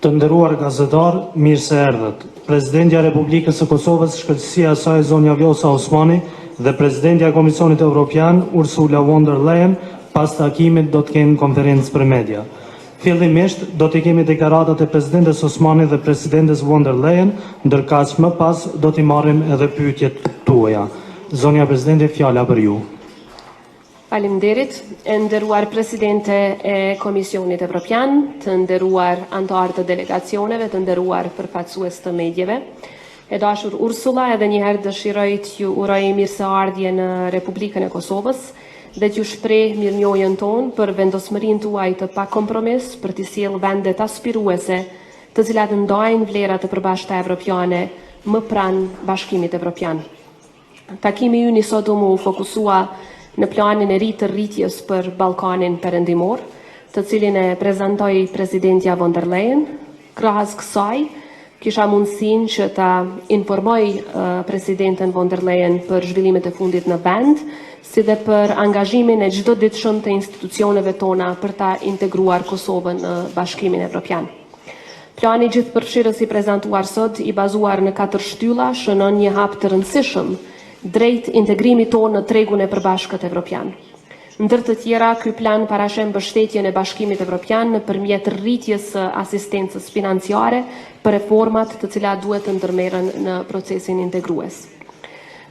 Të nderuar gazetar, mirë se erdhët. Presidentja e Republikës së Kosovës, shkëlqësia e saj Zonja Vjosa Osmani dhe Presidentja e Komisionit Evropian, Ursula von der Leyen, pas takimit do të kenë konferencë për media. Fillimisht do të kemi deklaratat e Presidentes Osmani dhe Presidentes von der Leyen, ndërkaq më pas do t'i marrim edhe pyetjet tuaja. Zonja Presidente, fjala për ju. Faleminderit, e nderuar Presidente e Komisionit Evropian, të nderuar anëtarë të delegacioneve, të nderuar përfaqësues të medjeve. E dashur Ursula, edhe njëherë dëshiroj t'ju uroj mirëseardhje në Republikën e Kosovës dhe t'ju shpreh mirënjohjen tonë për vendosmërinë tuaj të pakompromis për t'i sjellë vendet aspiruese, të cilat ndajnë vlerat të përbashkëta evropiane më pranë Bashkimit Evropian. Takimi ynë sot u fokusua në planin e ri të rritjes për Ballkanin Perëndimor, të cilin e prezantoi Presidentja von der Leyen. Krahas kësaj, kisha mundësinë që ta informoj Presidenten von der Leyen për zhvillimet e fundit në vend, si dhe për angazhimin e çdoditshëm të institucioneve tona për ta integruar Kosovën në Bashkimin Evropian. Plani gjithëpërfshirës i prezantuar sot, i bazuar në 4 shtylla, shënon një hap të rëndësishëm drejt integrimit tonë në tregun e përbashkët evropian. Ndër të tjera, ky plan parashem mbështetjen e Bashkimit Evropian nëpërmjet rritjes së asistencës financiare për reformat të cilat duhet të ndërmerren në procesin integrues.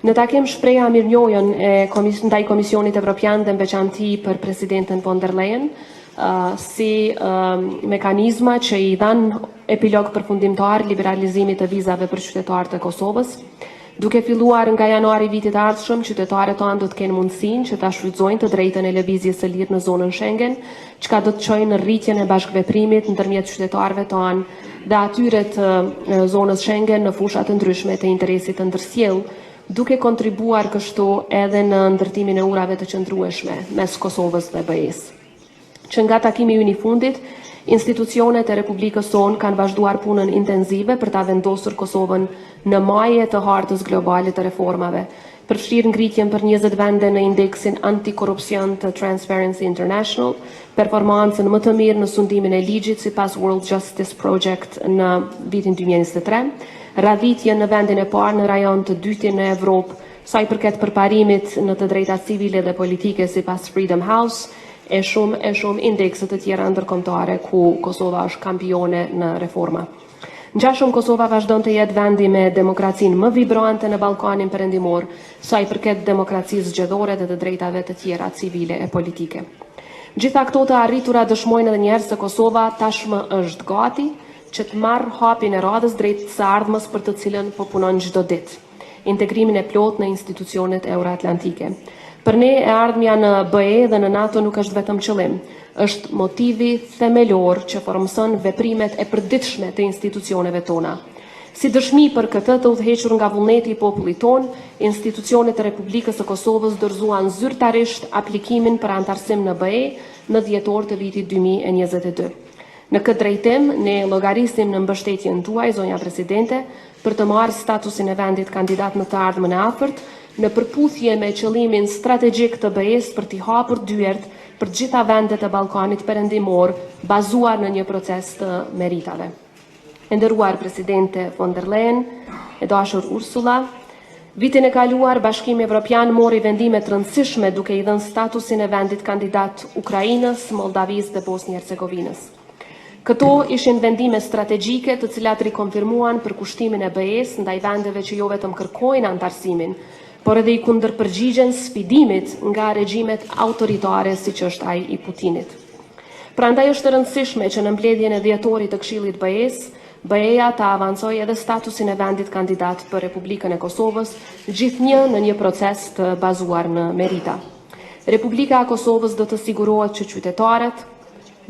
Në takim shpreha mirënjohjen ndaj Komisionit Evropian dhe në veçanti për Presidenten von der Leyen, si mekanizma që i dhanë epilog përfundimtar liberalizimit të vizave për qytetarët e Kosovës. Duke filluar nga janari vitit ardhshëm, qytetarët tanë do të kenë mundësinë që ta shfrytëzojnë të drejtën e lëvizjes së lirë në zonën Schengen, çka do të çojë në rritjen e bashkëveprimit ndërmjet qytetarëve tanë dhe atyre të zonës Schengen në fusha të ndryshme të interesit të ndërsjellë, duke kontribuar kështu edhe në ndërtimin e urave të qëndrueshme mes Kosovës dhe BE-s. Që nga takimi ynë i fundit, institucionet e Republikës tonë kanë vazhduar punën intenzive për ta vendosur Kosovën në maje të hartës globale të reformave, përfshirë ngritjen për 20 vende në indeksin antikorrupsion të Transparency International, performancën më të mirë në sundimin e ligjit sipas World Justice Project në vitin 2023, radhitjen në vendin e parë në rajon të dytin në Evropë, sa i përket përparimit në të drejtat civile dhe politike sipas Freedom House, e shumë indekse të tjera ndërkombëtare ku Kosova është kampione në reforma. Ngjashëm Kosova vazhdon të jetë vendi me demokracinë më vibrante në Ballkanin Perëndimor, sa i përket demokracisë zgjedhore dhe të drejtave të tjera civile e politike. Gjitha këto të arritura dëshmojnë edhe njerëz se Kosova tashmë është gati që të marrë hapin e radhës drejt së ardhmës për të cilën po punon çdo ditë, integrimin e plotë në institucionet euroatlantike. Për ne e ardhmja në BE dhe në NATO nuk është vetëm qëllim, është motivi themelor që formson veprimet e përditshme të institucioneve tona. Si dëshmi për këtë të udhëhequr nga vullneti i popullit ton, institucionet e Republikës së Kosovës dorëzuan zyrtarisht aplikimin për antarësim në BE në dhjetor të vitit 2022. Në këtë drejtim, ne llogarisim në mbështetjen tuaj, zonja Presidente, për të marrë statusin e vendit kandidat në të ardhmen e afërt, në përputhje me qëllimin strategjik të BE-s për t'i hapur dyert për gjitha vendet e Ballkanit Perëndimor, bazuar në një proces të meritave. E nderuar Presidente von der Leyen, e dashur Ursula, vitin e kaluar Bashkimi Evropian mori vendime të rëndësishme duke i dhënë statusin e vendit kandidat Ukrainës, Moldavisë dhe Bosnjë-Hercegovinës. Këto ishin vendime strategjike të cilat rikonfirmuan përkushtimin e BE-s ndaj vendeve që jo vetëm kërkojnë antarësimin, por edhe i kundërpërgjigjen sfidimit nga regjimet autoritare siç është ai i Putinit. Prandaj është e rëndësishme që në mbledhjen e dhjetorit të Këshillit BE-s, BE-ja ta avancojë edhe statusin e vendit kandidat për Republikën e Kosovës, gjithnjë në një proces të bazuar në merita. Republika e Kosovës do të sigurohet që qytetarët,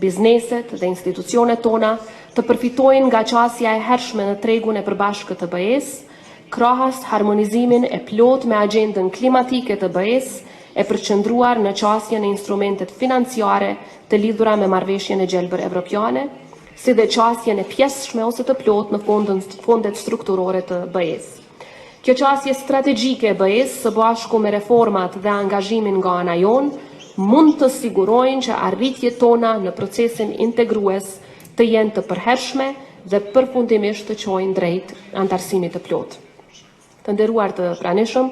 bizneset dhe institucionet tona të përfitojnë nga qasja e hershme në tregun e përbashkët të BE-s, krahas harmonizimin e plot me agendën klimatike të BE-s e përqendruar në qasjen e instrumentet financiare të lidhura me marrëveshjen e gjelbër evropiane, si dhe qasjen e pjesshme ose të plot në fondet strukturore të BE-s. Kjo qasje strategjike e BE-s së bashku me reformat dhe angazhimin nga ana jon mund të sigurojnë që arritjet tona në procesin integrues të jenë të përhershme dhe përfundimisht të çojnë drejt antarësimit të plot. Të nderuar të pranishëm,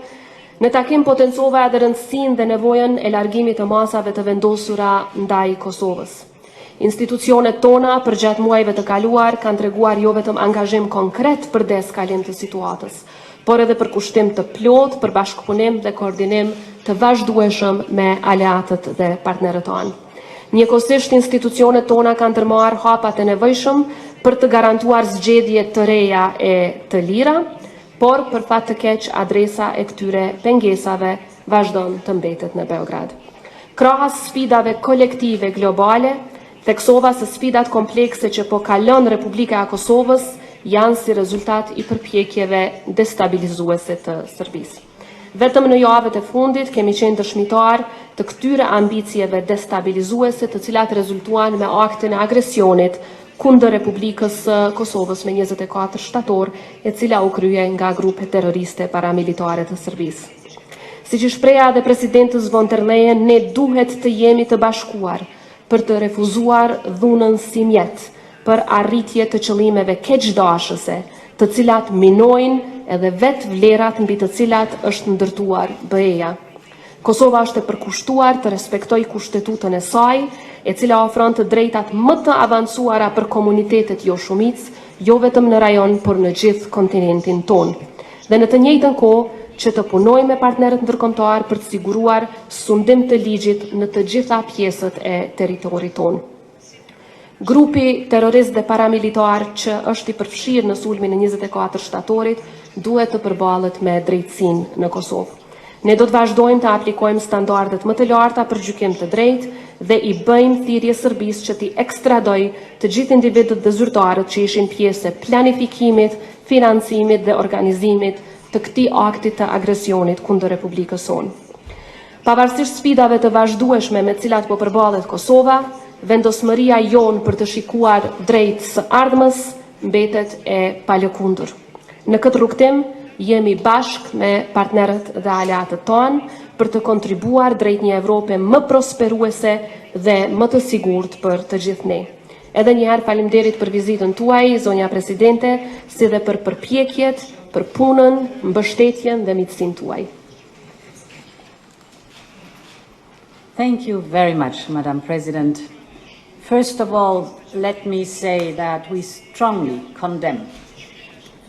në takim potencova edhe rëndësinë dhe nevojën e largimit të masave të vendosura ndaj Kosovës. Institucionet tona për gjatë muajve të kaluar kanë treguar jo vetëm angazhim konkret për deskalim të situatës, por edhe për kushtim të plot, për bashkëpunim dhe koordinim të vazhdueshëm me aleatët dhe partnerët tonë. Njëkohësisht institucionet tona kanë ndërmarrë hapat e nevojshëm për të garantuar zgjedhje të reja e të lira, por për fat të keq adresa e këtyre pengesave vazhdon të mbetet në Beograd. Krahas sfidave kolektive globale, theksova se sfidat komplekse që po kalon Republika e Kosovës janë si rezultat i përpjekjeve destabilizuese të Serbisë. Vetëm në javët e fundit kemi qenë dëshmitar të këtyre ambicieve destabilizuese të cilat rezultuan me aktin e agresionit kundër Republikës Kosovës me 24 shtator, e cila u krye nga grupe terroriste paramilitare të Serbisë. Siç i shpreha dhe presidentës von der Leyen, ne duhet të jemi të bashkuar për të refuzuar dhunën si mjet për arritje të qëllimeve keqdashëse, të cilat minojnë edhe vetë vlerat mbi të cilat është ndërtuar BE-ja. Kosova është e përkushtuar të respektoj kushtetutën e saj, e cila ofron të drejtat më të avancuara për komunitetet jo shumicë, jo vetëm në rajon, por në gjithë kontinentin tonë. Dhe në të njëjtën kohë, që të punoj me partnerët ndërkombëtar për të siguruar sundim të ligjit në të gjitha pjesët e territorit tonë. Grupi terrorist dhe paramilitar që është i përfshirë në sulmin e 24 shtatorit duhet të përballet me drejtësinë në Kosovë. Ne do të vazhdojmë të aplikojmë standardet më të larta për gjykim të drejtë dhe i bëjmë thirrje Serbisë që t'i ekstradoj të gjithë individët dhe zyrtarët që ishin pjesë e planifikimit, financimit dhe organizimit të këtij akti të agresionit kundër Republikës sonë. Pavarësisht sfidave të vazhdueshme me cilat po përballet Kosova, vendosmëria jonë për të shikuar drejt së ardhmës mbetet e palëkundur. Në këtë rrugtim, jemi bashkë me partnerët dhe aleatët tonë për të kontribuar drejt një Evrope më prosperuese dhe më të sigurt për të gjithë ne. Edhe njëherë faleminderit për vizitën tuaj, zonja presidente, si dhe për përpjekjet, për punën, mbështetjen dhe miqësinë tuaj. Thank you very much, Madam President. First of all, let me say that we strongly condemn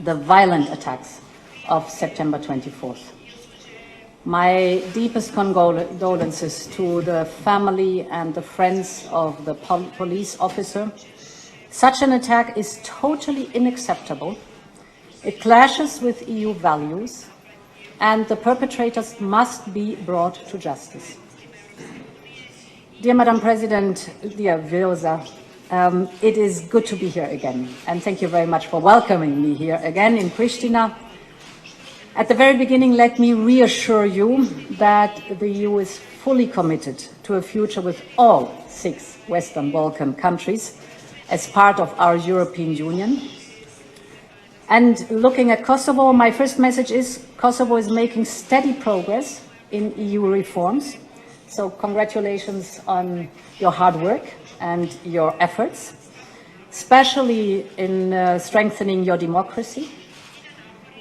the violent attacks of September 24th. My deepest condolences to the family and the friends of the police officer. Such an attack is totally unacceptable. It clashes with EU values, and the perpetrators must be brought to justice. Dear Madam President, dear Vjosa, it is good to be here again, and thank you very much for welcoming me here again in Pristina. At the very beginning, let me reassure you that the EU is fully committed to a future with all 6 Western Balkan countries as part of our European Union. And looking at Kosovo, my first message is Kosovo is making steady progress in EU reforms. So congratulations on your hard work and your efforts, especially in strengthening your democracy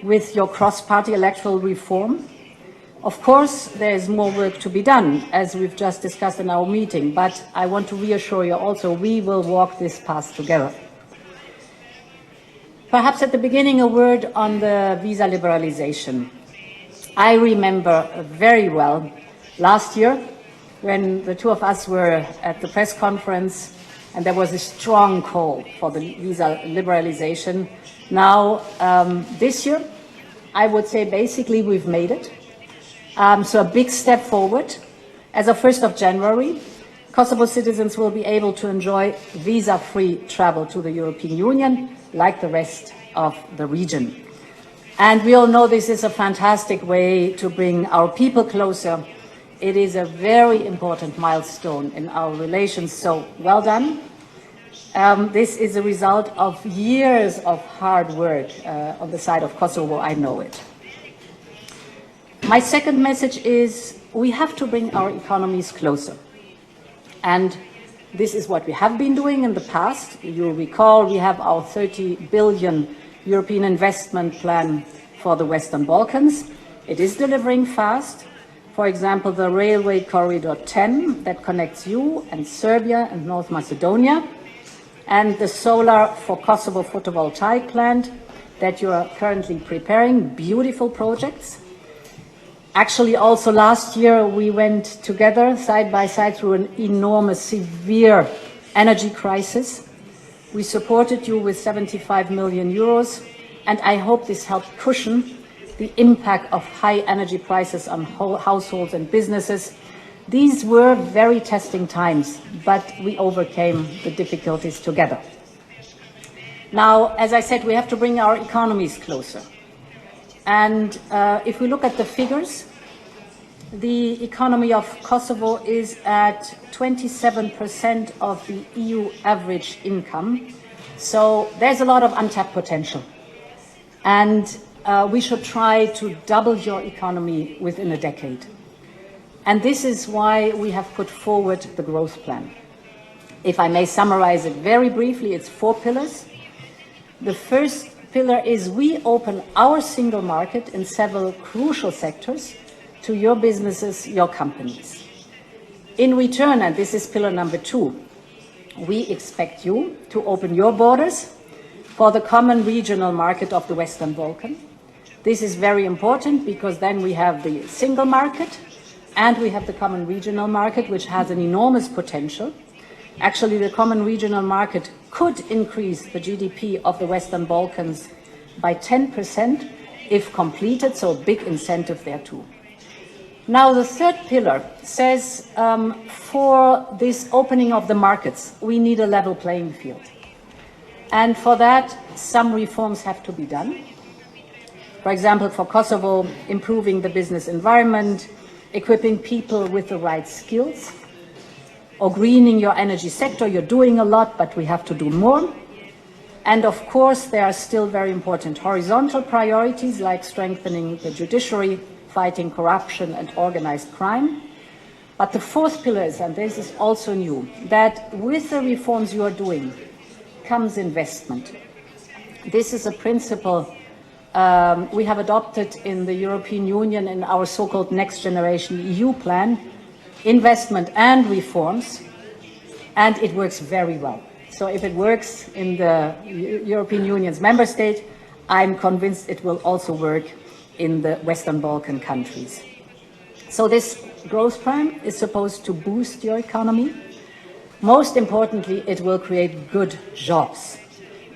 with your cross-party electoral reform. Of course, there is more work to be done, as we've just discussed in our meeting, but I want to reassure you also, we will walk this path together. Perhaps at the beginning, a word on the visa liberalization. I remember very well last year when the two of us were at the press conference and there was a strong call for the visa liberalization. Now, this year, I would say basically we've made it. So a big step forward. As of 1st of January, Kosovo citizens will be able to enjoy visa-free travel to the European Union like the rest of the region. And we all know this is a fantastic way to bring our people closer. It is a very important milestone in our relations, so well done. This is a result of years of hard work on the side of Kosovo, I know it. My second message is we have to bring our economies closer. And this is what we have been doing in the past. You'll recall we have our 30 billion European investment plan for the Western Balkans. It is delivering fast. For example, the railway corridor 10 that connects you and Serbia and North Macedonia, and the solar for Kosovo photovoltaic plant that you are currently preparing, beautiful projects. Actually, also last year, we went together side by side through an enormous, severe energy crisis. We supported you with 75 million euros, and I hope this helped cushion the impact of high energy prices on households and businesses. These were very testing times, but we overcame the difficulties together. Now, as I said, we have to bring our economies closer. And if we look at the figures, the economy of Kosovo is at 27% of the EU average income. So there's a lot of untapped potential. And we should try to double your economy within a decade. And this is why we have put forward the growth plan. If I may summarize it very briefly, it's 4 pillars. The first pillar is we open our single market in several crucial sectors to your businesses, your companies. In return, and this is pillar number 2, we expect you to open your borders for the common regional market of the Western Balkans. This is very important because then we have the single market and we have the common regional market, which has an enormous potential. Actually, the common regional market could increase the GDP of the Western Balkans by 10% if completed, so a big incentive there too. Now, the third pillar says for this opening of the markets, we need a level playing field. And for that, some reforms have to be done. For example, for Kosovo, improving the business environment, equipping people with the right skills, or greening your energy sector. You're doing a lot, but we have to do more. And of course, there are still very important horizontal priorities like strengthening the judiciary, fighting corruption and organized crime. But the fourth pillar is, and this is also new, that with the reforms you are doing comes investment. This is a principle we have adopted in the European Union in our so-called Next Generation EU plan, investment and reforms, and it works very well. So if it works in the European Union's member state, I'm convinced it will also work in the Western Balkan countries. So this growth plan is supposed to boost your economy. Most importantly, it will create good jobs.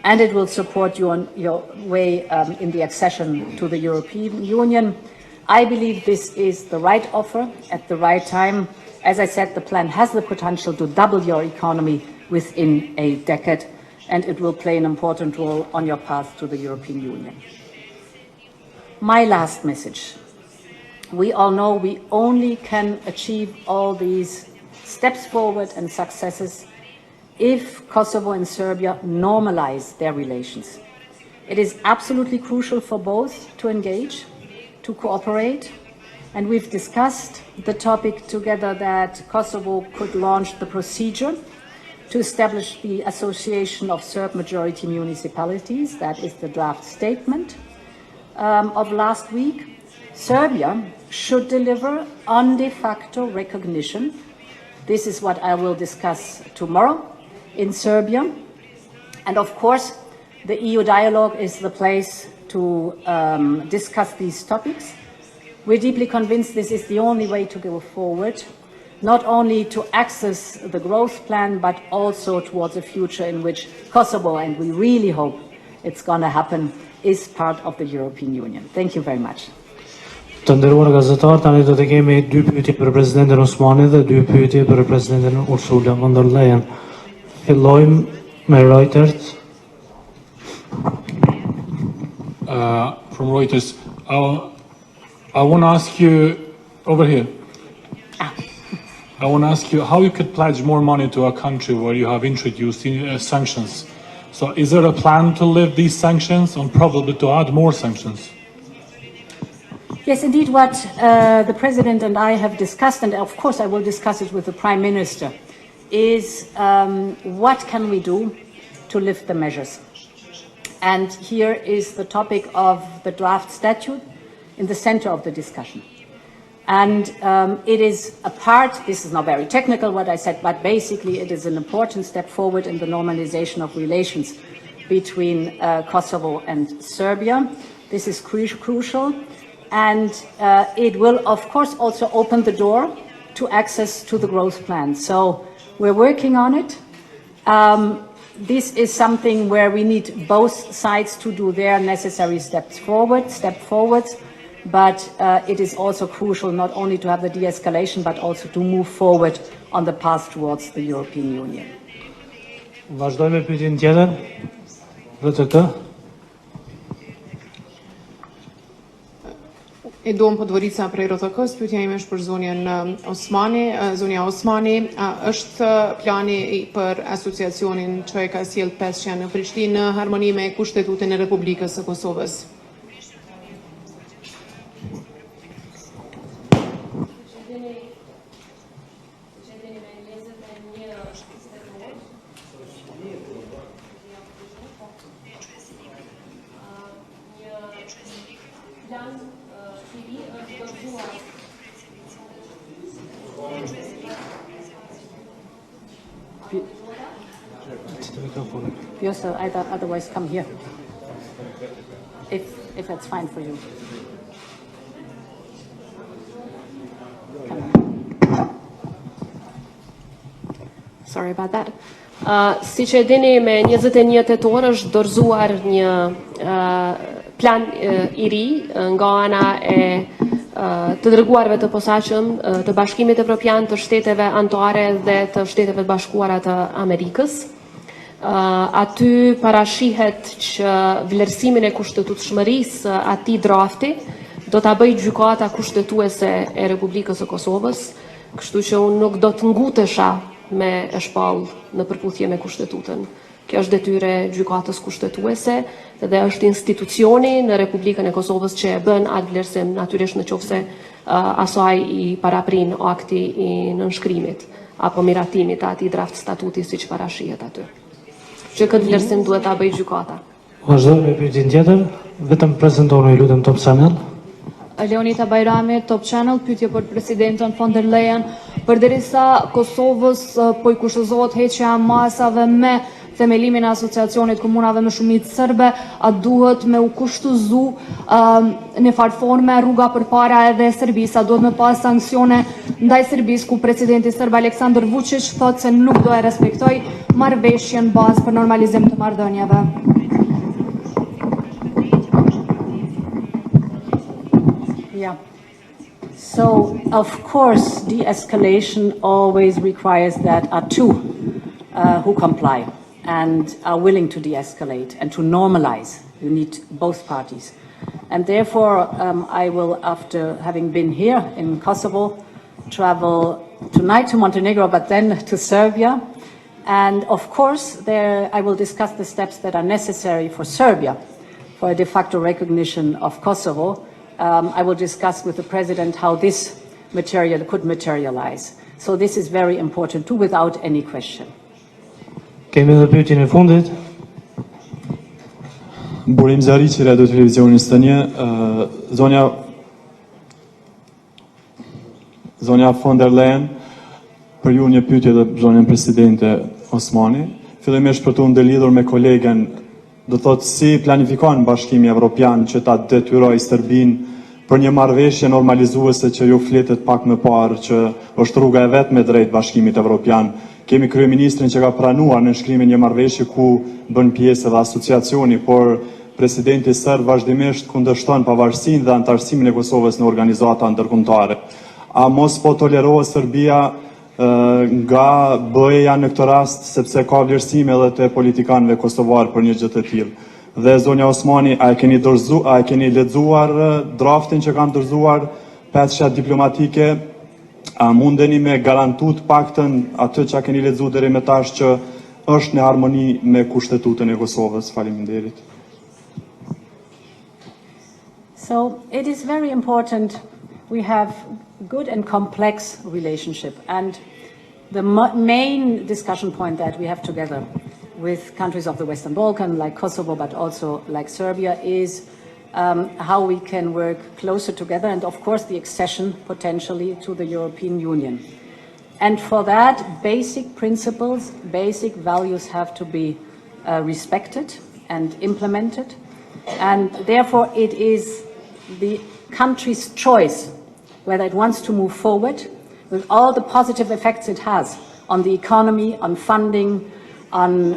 And it will support you on your way in the accession to the European Union. I believe this is the right offer at the right time. As I said, the plan has the potential to double your economy within a decade, and it will play an important role on your path to the European Union. My last message. We all know we only can achieve all these steps forward and successes if Kosovo and Serbia normalize their relations. It is absolutely crucial for both to engage, to cooperate, and we've discussed the topic together that Kosovo could launch the procedure to establish the Association of Serb Majority Municipalities. That is the draft statement of last week. Serbia should deliver on de facto recognition. This is what I will discuss tomorrow in Serbia. And of course, the EU dialogue is the place to discuss these topics. We're deeply convinced this is the only way to go forward, not only to access the growth plan, but also towards a future in which Kosovo, and we really hope it's going to happen, is part of the European Union. Thank you very much. Të nderuar gazetar, tani do të kemi 2 pyetje për presidentin Osmani dhe 2 pyetje për presidentin Ursula von der Leyen. Fillojmë me Reuters. From Reuters. I want to ask you over here. I want to ask you how you could pledge more money to a country where you have introduced sanctions. So is there a plan to lift these sanctions and probably to add more sanctions? Yes, indeed, what the President and I have discussed, and of course I will discuss it with the Prime Minister, is what can we do to lift the measures. And here is the topic of the draft statute in the center of the discussion. And it is a part, this is not very technical what I said, but basically it is an important step forward in the normalization of relations between Kosovo and Serbia. This is crucial. And it will, of course, also open the door to access to the growth plan. So we're working on it. This is something where we need both sides to do their necessary step forwards, but it is also crucial not only to have the de-escalation, but also to move forward on the path towards the European Union. Vazhdojmë me pyetjen tjetër. VTK. E dom Podgorica prej RTK-s, pyetja ime është për zonjën Osmani. Zonja Osmani, është plani për asociacionin që e ka sjellë peshqja në Prishtinë në harmoni me Kushtetutin e Republikës së Kosovës? Vjosa, otherwise come here, if that's fine for you. Sorry about that. Si që e dini, me 21 tetor është dorëzuar një plan I ri nga ana e të dërguarve të posaçëm të Bashkimit Evropian, të shteteve anëtare dhe të Shteteve të Bashkuara të Amerikës. Aty parashihet që vlerësimin e kushtetutshmërisë atij drafti do ta bëjë gjykata kushtetuese e Republikës së Kosovës, kështu që unë nuk do të ngutesha me e shpall në përputhje me kushtetutën. Kjo është detyre gjykatës kushtetuese dhe është institucioni në Republikën e Kosovës që e bën atë vlerësim, natyrisht nëse asaj I paraprin akti I nënshkrimit apo miratimit të atij draft statuti siç parashihet aty. Që këtë vlerësim duhet ta bëjë gjykata. Vazhdojmë me pyetjen tjetër. Vetëm prezantoni lutem Top Channel. Leonita Bajrami, Top Channel, pyetje për presidentën von der Leyen. Përderisa Kosovës po I kushtozohet heqja e masave me themelimin e asociacionit komunave me shumicë serbe, a duhet me u kushtozu në farforme rruga përpara edhe Serbisë, a duhet me pas sanksione ndaj Serbisë ku presidenti serb Aleksandar Vučić thotë se nuk do e respektoj marrëveshjen bazë për normalizim të marrëdhënieve. Yeah. So, of course, de-escalation always requires that are two who comply and are willing to de-escalate and to normalize. You need both parties. And therefore, I will, after having been here in Kosovo, travel tonight to Montenegro, but then to Serbia. And of course, there I will discuss the steps that are necessary for Serbia for a de facto recognition of Kosovo. I will discuss with the President how this material could materialize. So this is very important too, without any question. Kemi edhe pyetjen e fundit. Burim Zariqi, Radio Televizionit tani, zonja von der Leyen, për ju një pyetje dhe zonjën presidente Osmani. Fillimisht për të ndërlidhur me kolegen, do thotë si planifikon Bashkimi Evropian që ta detyroj Serbinë për një marrëveshje normalizuese që ju fletet pak më parë që është rruga e vetme drejt Bashkimit Evropian. Kemi kryeministrin që ka pranuar në nënshkrimin një marrëveshje ku bën pjesë edhe asociacioni, por presidenti serb vazhdimisht kundërshton pavarësinë dhe antarësimin e Kosovës në organizata ndërkombëtare. A mos po tolerohet Serbia nga BE-ja në këtë rast, sepse ka vlerësime edhe të politikanëve kosovar për një gjë të tillë? Dhe zonja Osmani, a e keni lexuar draftin që kanë dorëzuar peshat diplomatike? A mundeni me garantu të paktën atë që keni lexuar deri më tash që është në harmoni me Kushtetutën e Kosovës? Faleminderit. So it is very important we have good and complex relationship, and the main discussion point that we have together with countries of the Western Balkans, like Kosovo, but also like Serbia, is how we can work closer together, and of course the accession potentially to the European Union. And for that, basic principles, basic values have to be respected and implemented, and therefore it is the country's choice whether it wants to move forward with all the positive effects it has on the economy, on funding, on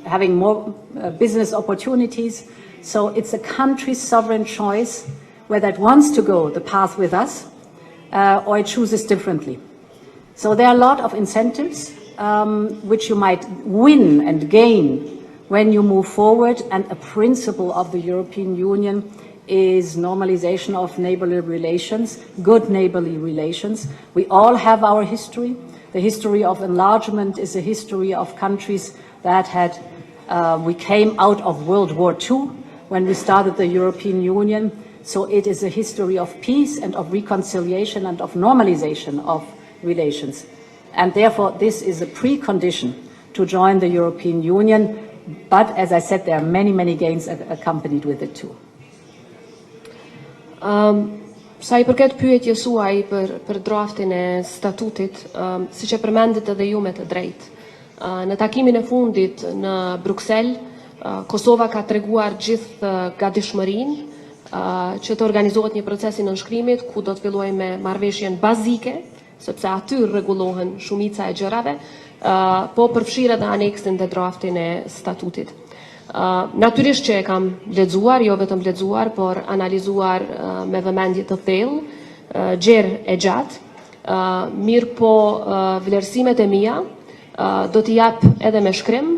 having more business opportunities. So it's a country's sovereign choice whether it wants to go the path with us or it chooses differently. So there are a lot of incentives which you might win and gain when you move forward, and a principle of the European Union is normalization of neighborly relations, good neighborly relations. We all have our history. The history of enlargement is a history of countries that had, we came out of World War II when we started the European Union. So it is a history of peace and of reconciliation and of normalization of relations. And therefore, this is a precondition to join the European Union. But as I said, there are many, many gains accompanied with it too. Sa I përket pyetjes suaj për draftin e statutit, siç e përmendët edhe ju me të drejtë. Në takimin e fundit në Bruksel, Kosova ka treguar gjithë gatishmërinë që të organizohet një proces I nënshkrimit ku do të fillojë me marrëveshjen bazike, sepse aty rregullohen shumica e gjërave, po përfshirë edhe aneksin dhe draftin e statutit. Natyrisht që e kam lexuar, jo vetëm lexuar, por analizuar me vëmendje të thellë, gjerë e gjatë, mirë po vlerësimet e mia do t'i jap edhe me shkrim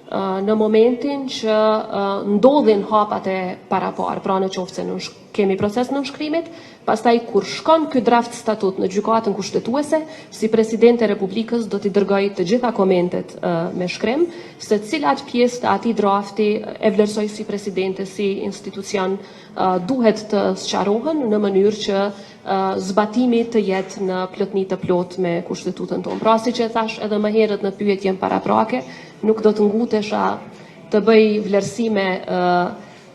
në momentin që ndodhin hapat e paraparë, pra në qoftë se kemi proces nënshkrimit, pastaj kur shkon ky draft statut në gjykatën kushtetuese, si presidente e Republikës do t'i dërgoj të gjitha komentet me shkrim, se cilat pjesë të atij drafti e vlerësoj si presidente, si institucion duhet të sqarohen në mënyrë që zbatimi të jetë në plotëni të plotë me kushtetutën tonë. Pra, siç e thash edhe më herët në pyetjen paraprake, nuk do të ngutesha të bëj vlerësime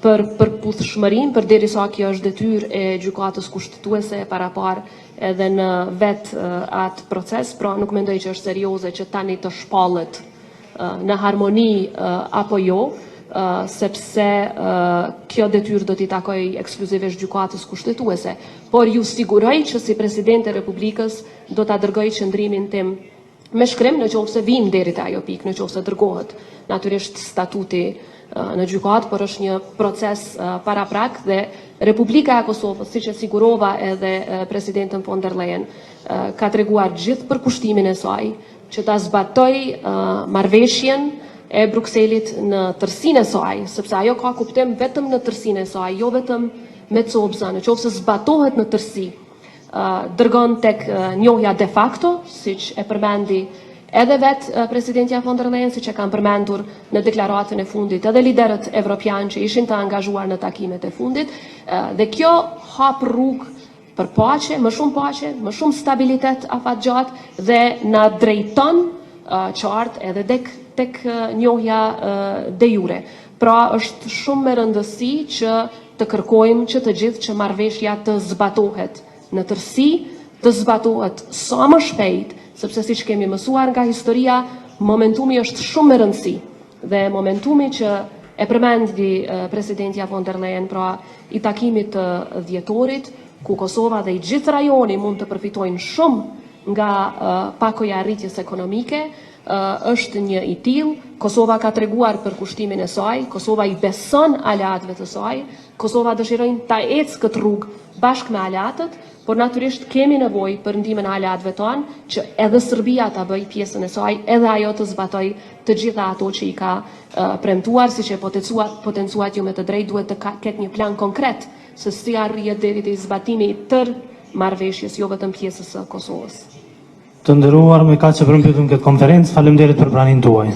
për përputhshmërinë, përderisa kjo është detyrë e gjykatës kushtetuese e paraparë edhe në vetë atë proces, pra nuk mendoj që është serioze që tani të shpallet në harmoni apo jo, sepse kjo detyrë do t'i takoj ekskluzivisht gjykatës kushtetuese, por ju siguroj që si presidente e Republikës do t'a dërgoj qëndrimin tim me shkrim në qoftë se vim deri te ajo pikë, në qoftë se dërgohet natyrisht statuti në gjykatë, por është një proces paraprak dhe Republika e Kosovës, siç e sigurova edhe presidentën von der Leyen, ka treguar gjithë për kushtimin e saj që ta zbatoj marrëveshjen e Brukselit në tërsinë e saj, sepse ajo ka kuptim vetëm në tërsinë e saj, jo vetëm me copsa, në qoftë se zbatohet në tërsi, dërgon tek njohja de facto, siç e përmendi edhe vetë presidentja von der Leyen, siç e kanë përmendur në deklaratën e fundit, edhe liderët evropian që ishin të angazhuar në takimet e fundit, dhe kjo hap rrugë për paqe, më shumë stabilitet afatgjatë dhe na drejton qartë edhe tek njohja de jure. Pra është shumë me rëndësi që të kërkojmë që të gjithë që marrëveshja të zbatohet në tërësi, të zbatohet sa më shpejt, sepse siç kemi mësuar nga historia, momentumi është shumë me rëndësi dhe momentumi që e përmendi presidentja von der Leyen, pra I takimit të dhjetorit, ku Kosova dhe I gjithë rajoni mund të përfitojnë shumë nga pakoja e rritjes ekonomike është një i tillë. Kosova ka treguar për kushtimin e saj, Kosova i beson aleatëve të saj, Kosova dëshirojnë ta ecë këtë rrugë bashkë me aleatët, por natyrisht kemi nevojë për ndihmën e aleatëve tonë që edhe Serbia ta bëjë pjesën e saj, edhe ajo të zbatoj të gjitha ato që i ka premtuar, siç e potencuat ju me të drejtë, duhet të ketë një plan konkret se si arrihet deri te zbatimi i tërë marrëveshjes, jo vetëm pjesës së Kosovës. Të nderuar, me kaq që përmbyllim këtë konferencë, faleminderit për praninë tuaj.